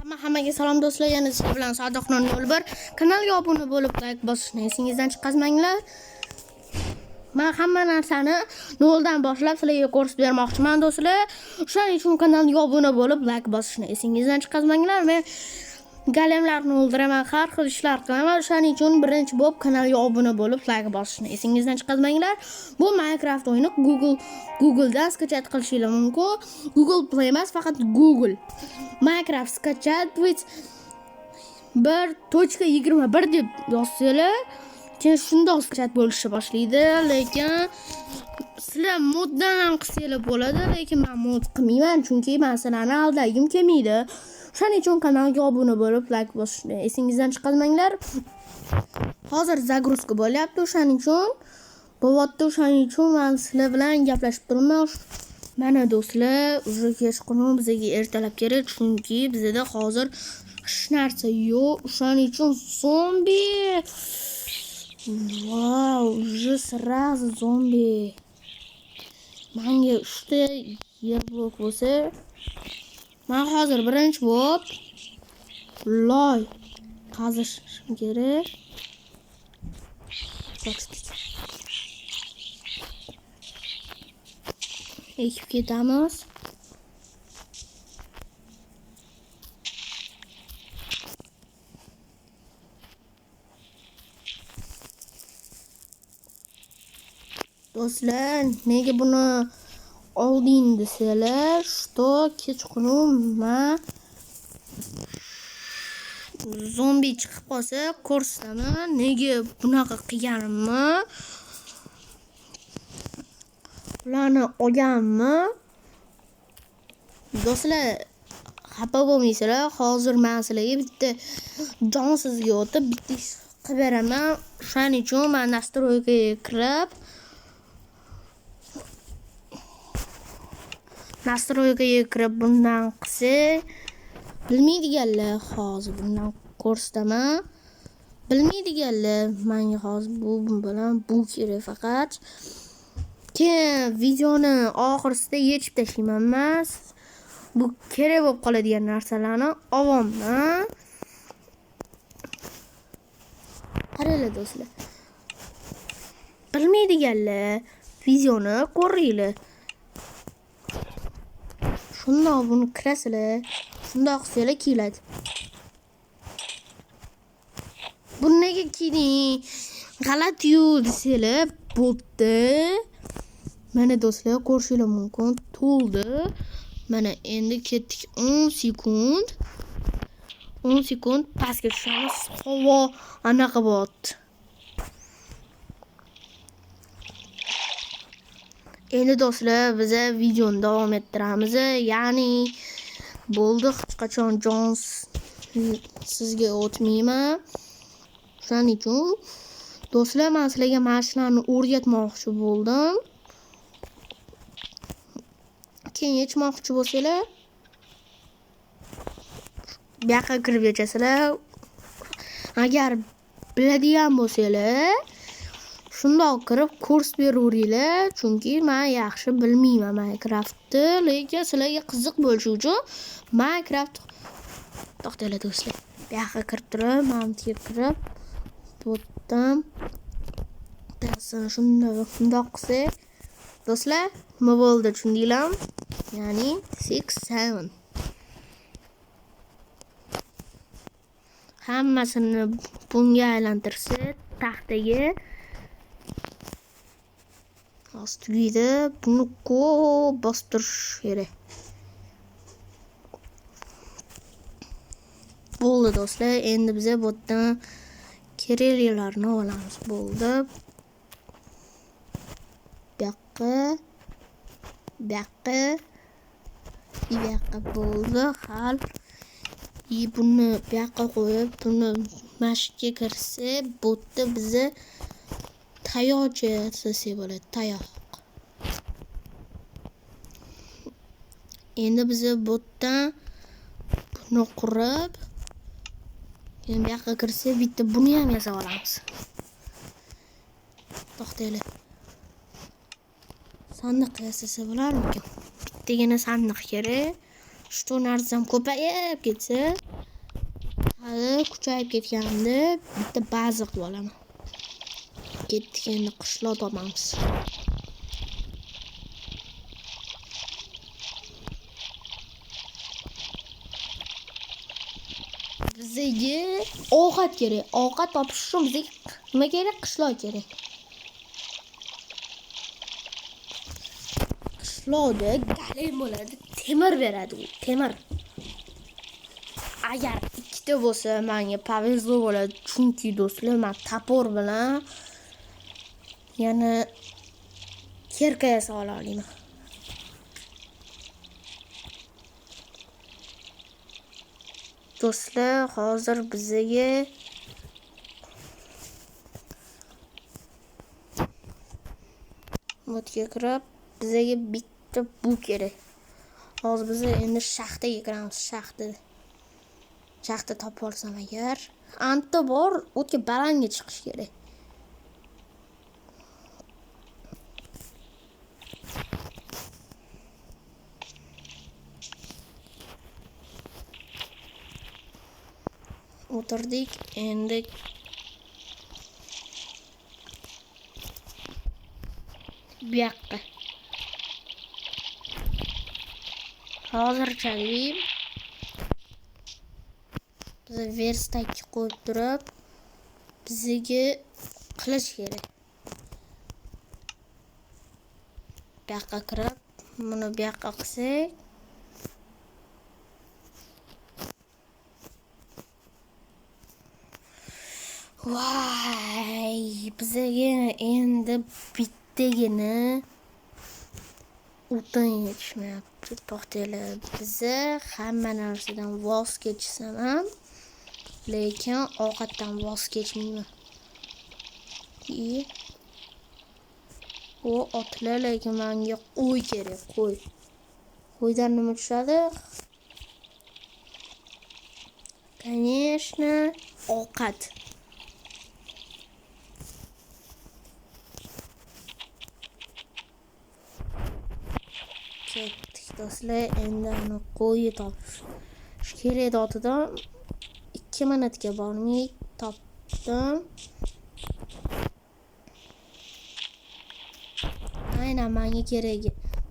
Hammaga salom do'stlar, yana sizlar bilan Sodiqnon 01. Kanalga obuna bo'lib, like bosishni esingizdan chiqazmanglar. Men hamma narsani noldan boshlab sizlarga ko'rsatib bermoqchiman do'stlar. Shuning uchun kanalga obuna bo'lib, like bosishni esingizdan chiqazmanglar. Men golemlarni o'ldiraman, har xil ishlar qilaman. Shuning uchun birinchi bo'lib kanalga obuna bo'lib, like bosishni esingizdan chiqazmanglar. Bu Minecraft o'yini Google'dan skachat qilishingiz mumkin. Google Play emas, faqat Google. Minecraft skachat with 1.21 deb yozsanglar, keyin shundoq skachat bo'lishni boshlaydi. Lekin sizlar moddan ham qilsanglar bo'ladi, lekin men mod qilmayman, chunki men sizlarni aldagim kelmaydi. Shuning uchun kanalga obuna bo'lib, like bosishni esingizdan chiqazmanglar. Hozir zagruzka bo'lyapti, shuning uchun shuning uchun men sizlar bilan gaplashib turibman. Mana do'stlar, уже kechqurun bizga ertalab kerak, chunki bizda hozir hech narsa yo'q. Shuning uchun zombi. Wow, уже сразу zombi. Menga 3 ta yer blok bo'lsa, men hozir birinchi bo'lib loy qazishim kerak. Ekib ketamiz. Do'stlar, nega buni olding desalar, что kechqurun men zombi chiqib qolsa ko'rsataman, nega bunaqa qilganimni. Ularni olganmi? Do'stlar, xafa bo'lmaysizlar, hozir men sizlarga bitta jonsizga o'tib bitta ish qilib beraman. Shuning uchun men nastroyga kirib bundan qilsak, bilmaydiganlar hozir bundan ko'rsataman. Bilmaydiganlar menga hozir bu bilan bu kerak faqat. Keyin videoni oxirisida yechib tashlayman emas. Bu kerak bo'lib qoladigan narsalarni olmayman. Qaranglar do'stlar. Bilmaydiganlar videoni ko'ringlar. Shundoq buni kirasizlar, shundoq qilsanglar keladi. Bunga keling, g'alati-yu desanglar bo'ldi. Mana do'stlar, ko'rishingiz mumkin, to'ldi. Mana endi ketdik 10 sekund. 10 sekund pastga tushamiz. Havo anaqa bo'ldi. Endi do'stlar, biz videoni davom ettiramiz. Ya'ni bo'ldi, hech qachon sizga o'tmayman. Shuning uchun do'stlar, men sizlarga mashinalarni o'rgatmoqchi bo'ldim. Keyin yechmoqchi bo'lsanglar, bu yoqqa kirib yechasizlar. Agar biladigan bo'lsanglar, shundoq kirib kurs beraveringlar, chunki men yaxshi bilmayman Minecraftni, lekin sizlarga qiziq bo'lishi uchun Minecraft to'xtanglar do'stlar. Bu yoqqa kirib turib, men kirib bo'tdim. Shundoq qilsak, do'stlar, nima bo'ldi tushundinglarmi? Ya'ni 6-7. Hammasini bunga aylantirsa, taxtaga ostugida buni ko'p bostirish kerak. Bo'ldi do'stlar, endi biz bu yerdan keraklilarni olamiz. Bo'ldi. Bu yoqqa bo'ldi, hal. Buni bu yoqqa qo'yib, buni mashqga kirsa, bu yerda bizni tayoqcha yasasak bo'ladi, tayoq. Endi biz bu yerdan buni qurib, keyin bu yoqqa kirsa, bitta buni ham yasab olamiz. To'xtanglar. Sandiq yasasa bo'larmikan? Bittagina sandiq kerak. Что narsam ko'payib ketsa, hali kuchayib ketganimda bitta baza qilib olaman. Ketdik endi qishloq topamiz. Bizga ovqat kerak. Ovqat topish uchun bizga nima kerak? Qishloq kerak. Qishloqda galay bo'ladi, temir beradi u, temir. Agar ikkita bo'lsa, menga повезло bo'ladi, chunki do'stlar, men topor bilan yana kerka yasa olaman. Do'stlar, hozir bizga modga kirib, bizga bitta bu kerak. Hozir biz endi shaxtaga kiramiz, shaxta topib olsam agar, anta bor, o'tga balanga chiqish kerak. O'tirdik, endi bu yoqqa. Hozirchalik biz verstakka qo'yib turib, bizga qilish kerak. Bu yoqqa kirib, buni bu yoqqa qilsak, voy, bizga endi bittagina o'tin yetishmayapti. To'xtanglar, biz hamma narsadan voz kechsam ham, lekin ovqatdan voz kechmayman. O otlar, lekin menga qo'y kerak, qo'y. Qo'ydan nima tushadi? Конечно, ovqat. Ketdik do'stlar, endi uni qo'yib topish kerak. Dotidan 2 minutga bormay topdim. Aynan menga kerak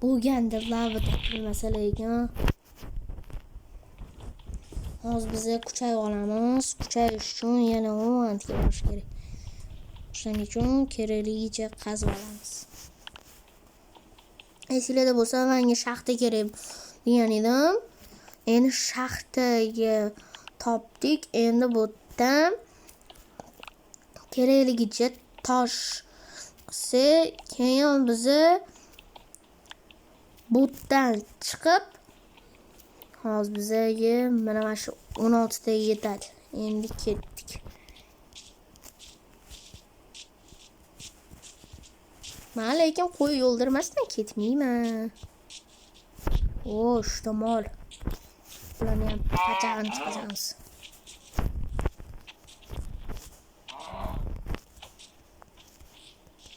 bo'lganda lava topilmasa lekin. Hozir biz kuchayib olamiz. Kuchayish uchun yana 10 minutga borish kerak. Shuning uchun kerakligicha qazib olamiz. Esingizda bo'lsa, menga shaxta kerak degan edim. Endi shaxtaga topdik. Endi bu yerdan kerakligicha tosh qilsak, keyin biz bu yerdan chiqib, hozir bizga mana shu 16 ta yetadi. Endi ketdik. Men lekin qo'y yo'ldirmasdan ketmayman. O, shunda mol. Bularni ham pachag'ini chiqazamiz.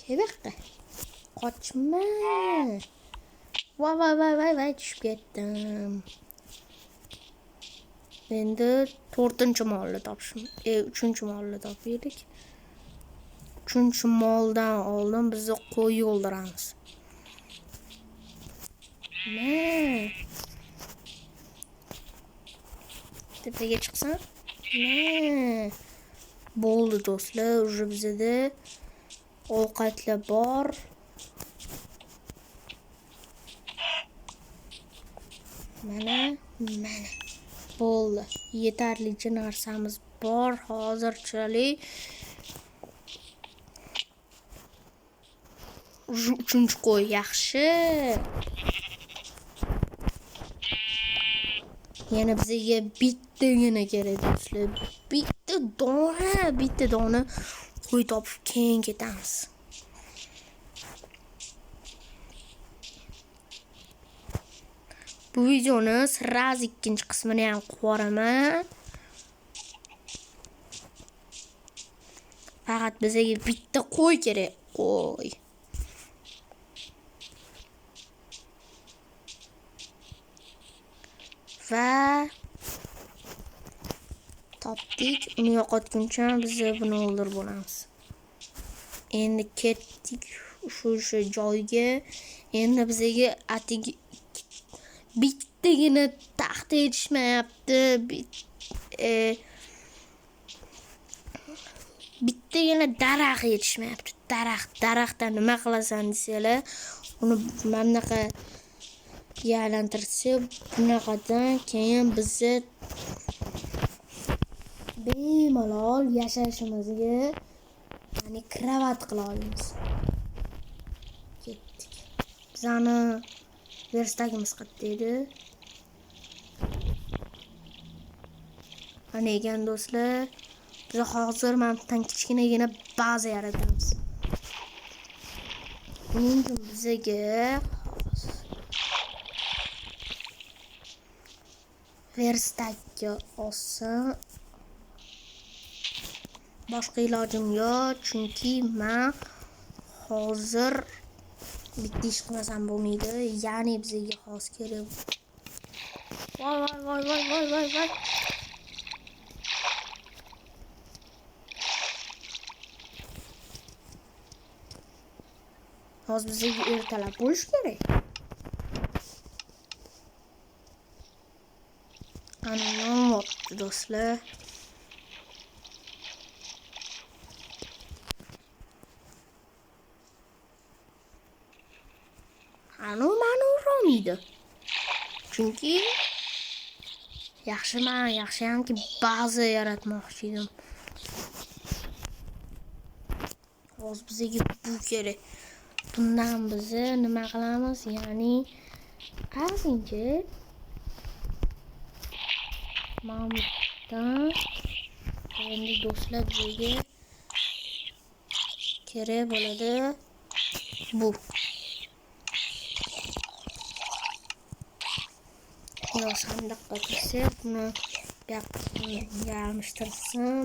Keberqa. Qochma. Voy, tushib ketdim. Endi 4-molni topishim. 3-molni topaylik. 3-moldan oldin biz qo'y yo'ldiramiz. Tepaga chiqsam? Bo'ldi do'stlar, уже bizda ovqatlar bor. Mana. Bo'ldi. Yetarlicha narsamiz bor hozirchalik. 3-chi qo'y yaxshi. Yana bizga bittagina kerak do'stlar. Bitta dona qo'y topib keyin ketamiz. Bu videoni sraz 2-qismini ham qo'raman. Faqat bizga bitta qo'y kerak. Qo'y. Va topdik. Uni yo'qotguncha biz buni o'ldirib bo'lamiz. Endi ketdik o'sha joyga. Endi bizga atigi bittagina taxt yetishmayapti. Bittagina daraxt yetishmayapti. Daraxtdan nima qilasan desanglar, uni bunaqa aylantirsa, bunaqadan keyin bizni bemalol yashashimizga, ya'ni kravat qila olamiz. Ketdik. Bizani verstagimiz qayerda edi? Mana ekan do'stlar, biz hozir mana bundan kichkinagina baza yaratamiz. Buning uchun bizga verstagga olsam boshqa ilojim yo'q, chunki men hozir bitta ish qilmasam bo'lmaydi. Ya'ni bizga xos kerak. Voy. Hozir bizga ertalab bo'lish kerak. Ana nomotdi do'stlar. Mani uramidi. Chunki yaxshiyamki baza yaratmoqchi edim. Hozir bizga bu kerak. Bundan biz nima qilamiz? Ya'ni qazinchi mamutdan endi do'stlar bizga kerak bo'ladi bu. Yo sandiqqa kirsak, buni yarmishtirsam.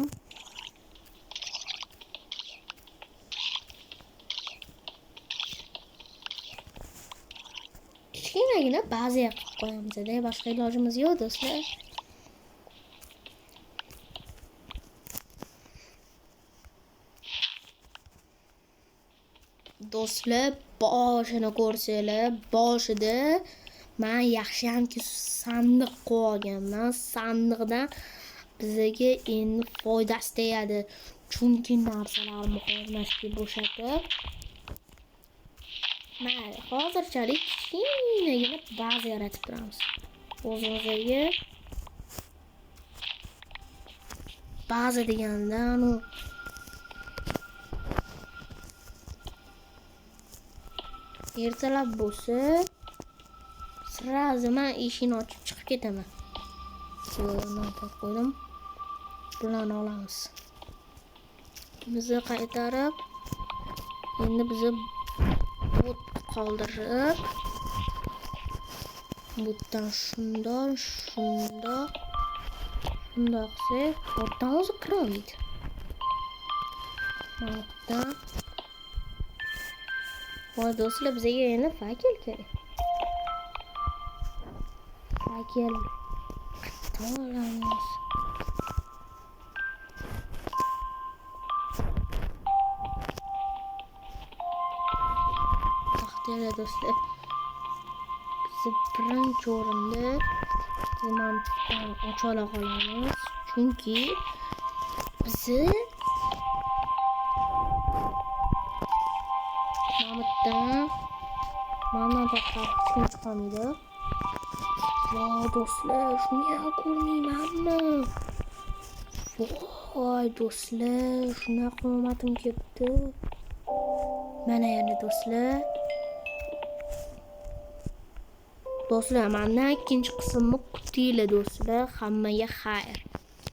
Kichkinagina baza qilib qo'yamiz-da, boshqa ilojimiz yo'q do'stlar. Do'stlar, boshini ko'rsanglar, boshida men yaxshiyamki sandiq qo'yganman. Sandiqdan bizga endi foydasi tegadi. Chunki narsalarni qo'ymashga bo'shatib. Mayli, hozirchalik kichkinagina baza yaratib turamiz. O'zimizga baza deganda ertalab bo'lsa, sразу men eshikni ochib chiqib ketaman. Buni qo'ydim. Bularni olamiz. Bizni qaytarib, endi bizni but qoldirib, butdan shundoq qilsak, o'rtan o'zi kirolmaydi. Mana voy do'stlar, bizga endi fakel kerak. Fakel olamiz. Taxtiyada do'stlar, biz birinchi o'rinda limondan ochola qolamiz. Chunki bizi mana boshqa hech qolmaydi. Voy do'stlar, shuni ham ko'rmaymanmi? Voy do'stlar, shunaqa omadim kelibdi. Mana endi do'stlar. Do'stlar, mana ikkinchi qismni kutinglar do'stlar. Hammaga xayr.